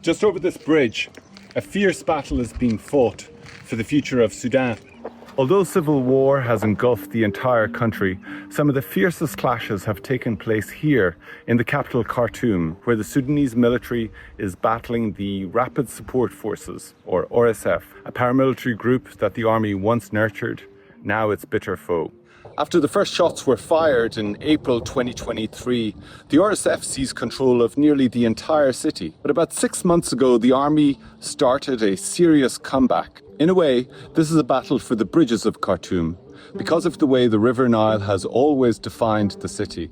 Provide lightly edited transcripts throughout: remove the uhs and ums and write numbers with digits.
Just over this bridge, a fierce battle is being fought for the future of Sudan. Although civil war has engulfed the entire country, some of the fiercest clashes have taken place here in the capital Khartoum, where the Sudanese military is battling the Rapid Support Forces, or RSF, a paramilitary group that the army once nurtured, now its bitter foe. After the first shots were fired in April 2023, the RSF seized control of nearly the entire city. But about 6 months ago, the army started a serious comeback. In a way, this is a battle for the bridges of Khartoum, because of the way the River Nile has always defined the city.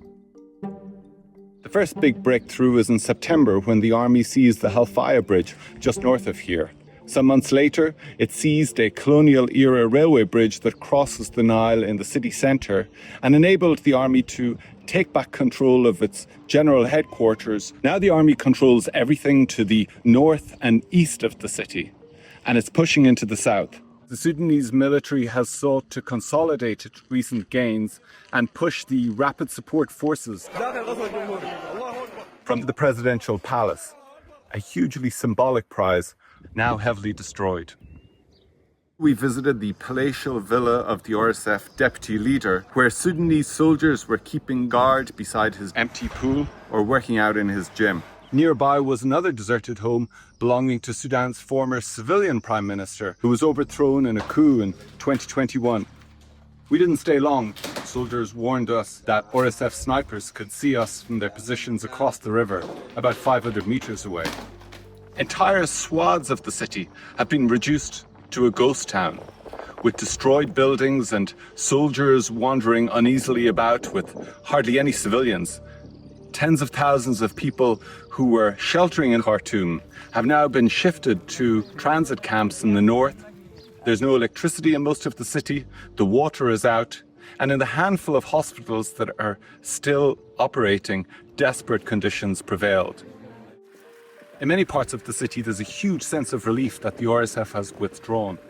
The first big breakthrough was in September when the army seized the Halfaya Bridge just north of here. Some months later, it seized a colonial-era railway bridge that crosses the Nile in the city centre and enabled the army to take back control of its general headquarters. Now the army controls everything to the north and east of the city, and it's pushing into the south. The Sudanese military has sought to consolidate its recent gains and push the Rapid Support Forces from the presidential palace, a hugely symbolic prize now heavily destroyed. We visited the palatial villa of the RSF deputy leader, where Sudanese soldiers were keeping guard beside his empty pool or working out in his gym. Nearby was another deserted home belonging to Sudan's former civilian prime minister, who was overthrown in a coup in 2021. We didn't stay long. Soldiers warned us that RSF snipers could see us from their positions across the river, about 500 meters away. Entire swaths of the city have been reduced to a ghost town, with destroyed buildings and soldiers wandering uneasily about with hardly any civilians. Tens of thousands of people who were sheltering in Khartoum have now been shifted to transit camps in the north. There's no electricity in most of the city, the water is out, and in the handful of hospitals that are still operating, desperate conditions prevailed. In many parts of the city, there's a huge sense of relief that the RSF has withdrawn.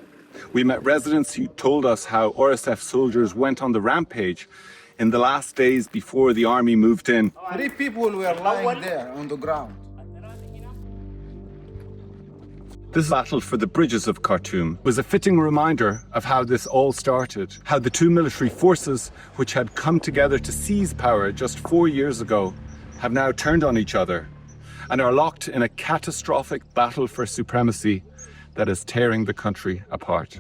We met residents who told us how RSF soldiers went on the rampage in the last days before the army moved in. 3 people were lying there on the ground. This battle for the bridges of Khartoum was a fitting reminder of how this all started, how the two military forces, which had come together to seize power just 4 years ago, have now turned on each other and are locked in a catastrophic battle for supremacy that is tearing the country apart.